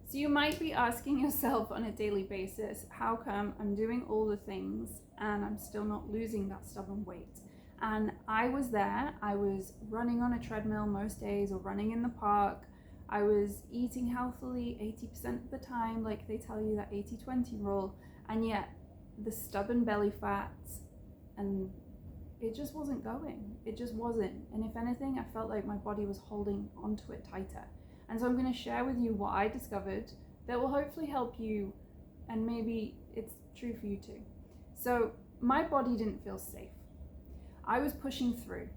So you might be asking yourself on a daily basis, how come I'm doing all the things and I'm still not losing that stubborn weight? And I was there. I was running on a treadmill most days or running in the park. I was eating healthily 80% of the time, like they tell you, that 80-20 rule. And yet the stubborn belly fat, and it just wasn't going. It just wasn't. And if anything, I felt like my body was holding onto it tighter. And so I'm going to share with you what I discovered that will hopefully help you, and maybe it's true for you too. So my body didn't feel safe. I was pushing through.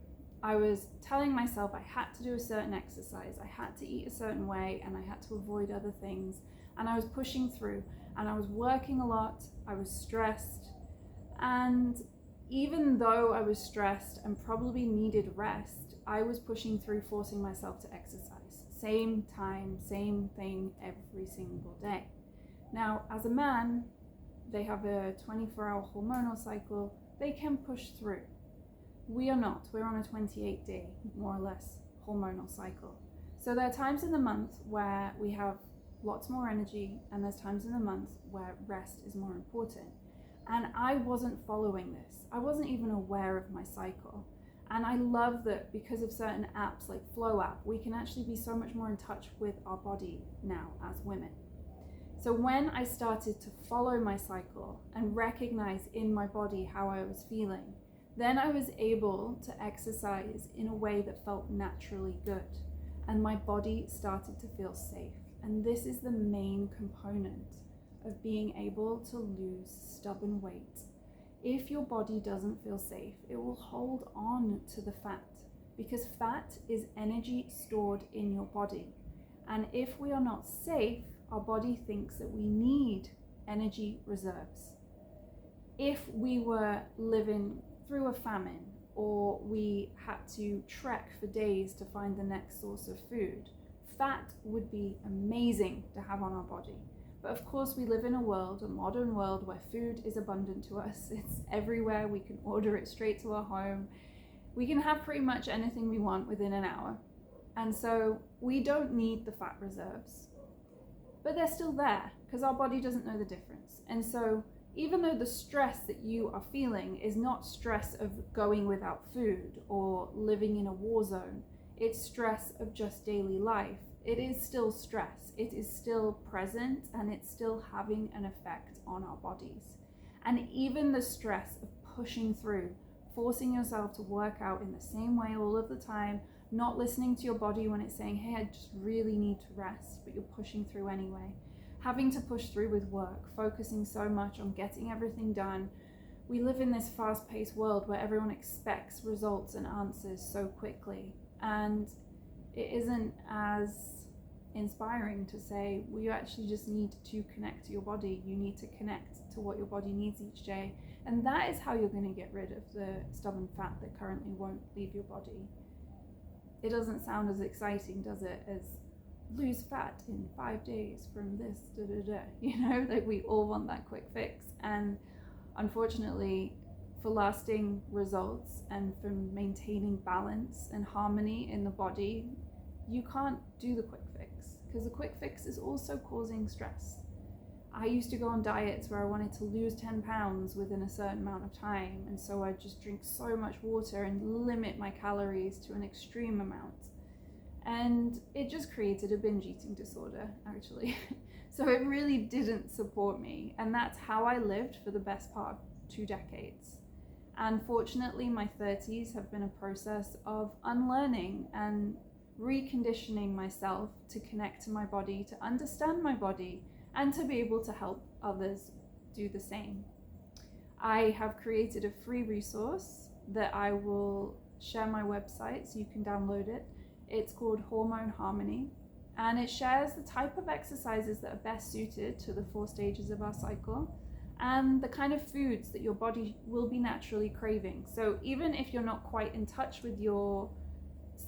I was telling myself I had to do a certain exercise, I had to eat a certain way, and I had to avoid other things. And I was pushing through, and I was working a lot, I was stressed. And even though I was stressed and probably needed rest, I was pushing through, forcing myself to exercise. Same time, same thing every single day. Now, as a man, they have a 24-hour hormonal cycle. They can push through. We are not. We're on a 28-day, more or less, hormonal cycle. So there are times in the month where we have lots more energy, and there's times in the month where rest is more important. And I wasn't following this. I wasn't even aware of my cycle. And I love that because of certain apps like Flow app, we can actually be so much more in touch with our body now as women. So when I started to follow my cycle and recognize in my body how I was feeling, then I was able to exercise in a way that felt naturally good. And my body started to feel safe. And this is the main component of being able to lose stubborn weight. If your body doesn't feel safe, it will hold on to the fat, because fat is energy stored in your body. And if we are not safe, our body thinks that we need energy reserves. If we were living through a famine, or we had to trek for days to find the next source of food, fat would be amazing to have on our body. But of course, we live in a world, a modern world, where food is abundant to us. It's everywhere. We can order it straight to our home. We can have pretty much anything we want within an hour. And so we don't need the fat reserves. But they're still there because our body doesn't know the difference. And so even though the stress that you are feeling is not stress of going without food or living in a war zone, it's stress of just daily life. It is still stress, it is still present, and it's still having an effect on our bodies. And even the stress of pushing through, forcing yourself to work out in the same way all of the time, not listening to your body when it's saying, hey, I just really need to rest, but you're pushing through anyway. Having to push through with work, focusing so much on getting everything done. We live in this fast-paced world where everyone expects results and answers so quickly. And it isn't as inspiring to say, well, you actually just need to connect to your body. You need to connect to what your body needs each day. And that is how you're going to get rid of the stubborn fat that currently won't leave your body. It doesn't sound as exciting, does it, as lose fat in 5 days from this, you know, like we all want that quick fix. And unfortunately, for lasting results and for maintaining balance and harmony in the body, you can't do the quick fix, because the quick fix is also causing stress. I used to go on diets where I wanted to lose 10 pounds within a certain amount of time, and so I'd just drink so much water and limit my calories to an extreme amount. And it just created a binge eating disorder, actually. So it really didn't support me, and that's how I lived for the best part of 2 decades. And fortunately, my 30s have been a process of unlearning and reconditioning myself to connect to my body, to understand my body, and to be able to help others do the same. I have created a free resource that I will share my website so you can download it. It's called Hormone Harmony, and it shares the type of exercises that are best suited to the 4 stages of our cycle and the kind of foods that your body will be naturally craving. So even if you're not quite in touch with your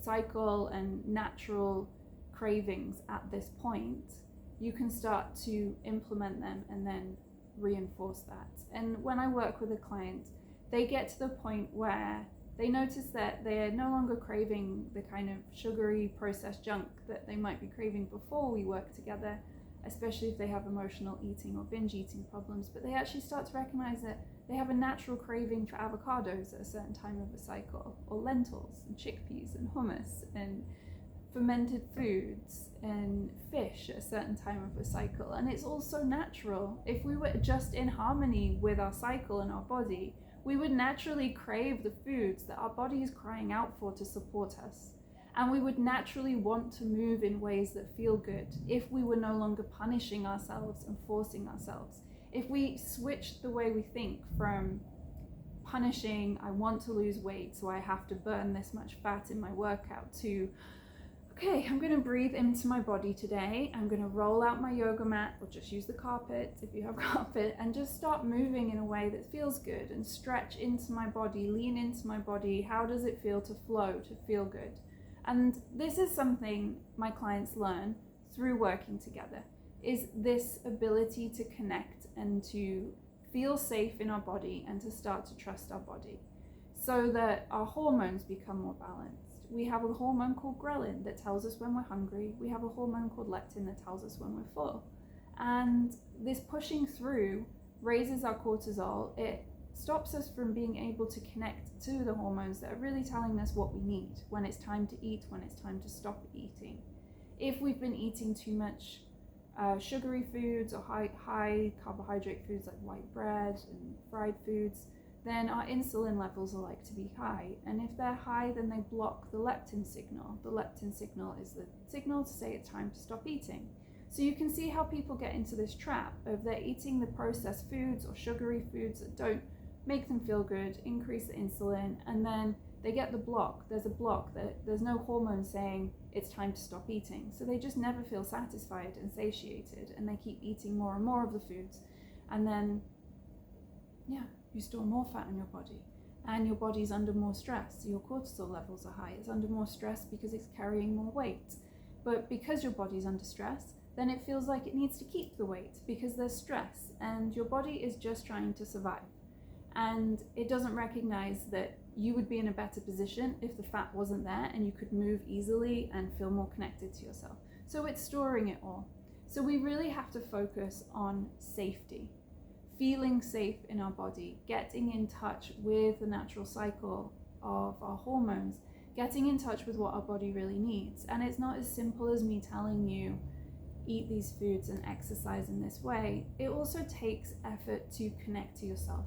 cycle and natural cravings at this point, you can start to implement them and then reinforce that. And when I work with a client, they get to the point where they notice that they're no longer craving the kind of sugary processed junk that they might be craving before we work together. especially if they have emotional eating or binge eating problems, but they actually start to recognize that they have a natural craving for avocados at a certain time of the cycle, or lentils and chickpeas and hummus and fermented foods and fish at a certain time of the cycle. And it's also natural. If we were just in harmony with our cycle and our body, we would naturally crave the foods that our body is crying out for to support us. And we would naturally want to move in ways that feel good if we were no longer punishing ourselves and forcing ourselves. If we switched the way we think from punishing, I want to lose weight, so I have to burn this much fat in my workout, to, okay, I'm going to breathe into my body today. I'm going to roll out my yoga mat, or just use the carpet if you have carpet, and just start moving in a way that feels good and stretch into my body, lean into my body. How does it feel to flow, to feel good? And this is something my clients learn through working together, is this ability to connect and to feel safe in our body and to start to trust our body so that our hormones become more balanced. We have a hormone called ghrelin that tells us when we're hungry. We have a hormone called leptin that tells us when we're full. And this pushing through raises our cortisol. It stops us from being able to connect to the hormones that are really telling us what we need, when it's time to eat, when it's time to stop eating. If we've been eating too much sugary foods or high carbohydrate foods like white bread and fried foods, then our insulin levels are like to be high. And if they're high, then they block the leptin signal. The leptin signal is the signal to say it's time to stop eating. So you can see how people get into this trap of they're eating the processed foods or sugary foods that don't make them feel good, increase the insulin, and then they get the block. There's a block, that there's no hormone saying it's time to stop eating. So they just never feel satisfied and satiated, and they keep eating more and more of the foods. And then, yeah, you store more fat in your body, and your body's under more stress. So your cortisol levels are high. It's under more stress because it's carrying more weight. But because your body's under stress, then it feels like it needs to keep the weight because there's stress, and your body is just trying to survive. And it doesn't recognize that you would be in a better position if the fat wasn't there and you could move easily and feel more connected to yourself. So it's storing it all. So we really have to focus on safety, feeling safe in our body, getting in touch with the natural cycle of our hormones, getting in touch with what our body really needs. And it's not as simple as me telling you, eat these foods and exercise in this way. It also takes effort to connect to yourself,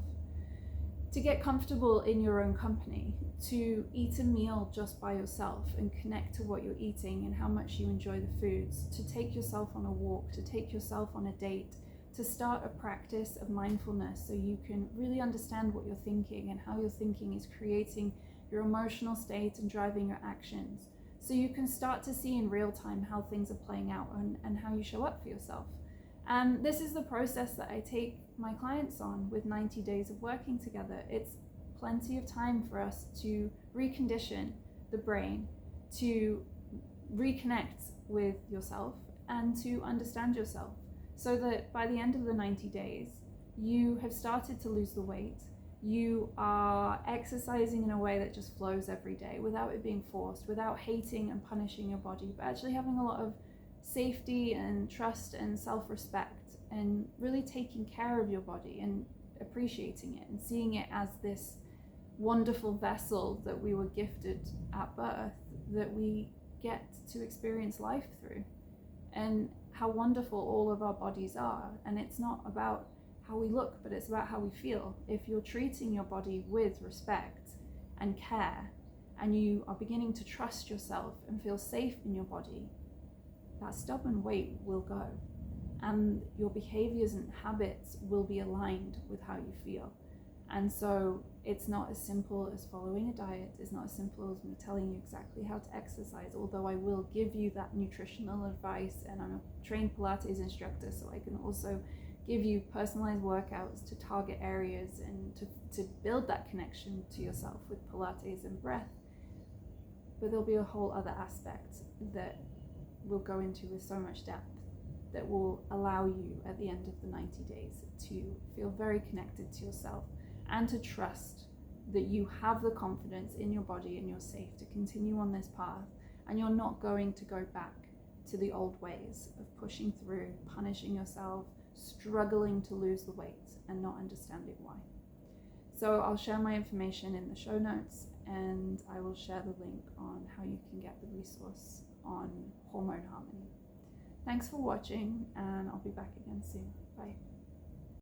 to get comfortable in your own company, to eat a meal just by yourself and connect to what you're eating and how much you enjoy the foods, to take yourself on a walk, to take yourself on a date, to start a practice of mindfulness so you can really understand what you're thinking and how your thinking is creating your emotional state and driving your actions. So you can start to see in real time how things are playing out and how you show up for yourself. And this is the process that I take my clients on with 90 days of working together. It's plenty of time for us to recondition the brain, to reconnect with yourself and to understand yourself, so that by the end of the 90 days, you have started to lose the weight. You are exercising in a way that just flows every day without it being forced, without hating and punishing your body, but actually having a lot of safety and trust and self-respect, and really taking care of your body and appreciating it and seeing it as this wonderful vessel that we were gifted at birth, that we get to experience life through, and how wonderful all of our bodies are. And it's not about how we look, but it's about how we feel. If you're treating your body with respect and care, and you are beginning to trust yourself and feel safe in your body, that stubborn weight will go, and your behaviors and habits will be aligned with how you feel. And so it's not as simple as following a diet. It's not as simple as me telling you exactly how to exercise, although I will give you that nutritional advice, and I'm a trained Pilates instructor, so I can also give you personalized workouts to target areas and to build that connection to yourself with Pilates and breath. But there'll be a whole other aspect that we'll go into with so much depth that will allow you at the end of the 90 days to feel very connected to yourself and to trust that you have the confidence in your body and you're safe to continue on this path, and you're not going to go back to the old ways of pushing through, punishing yourself, struggling to lose the weight and not understanding why. So I'll share my information in the show notes, and I will share the link on how you can get the resource on hormone harmony. Thanks for watching, and I'll be back again soon. Bye.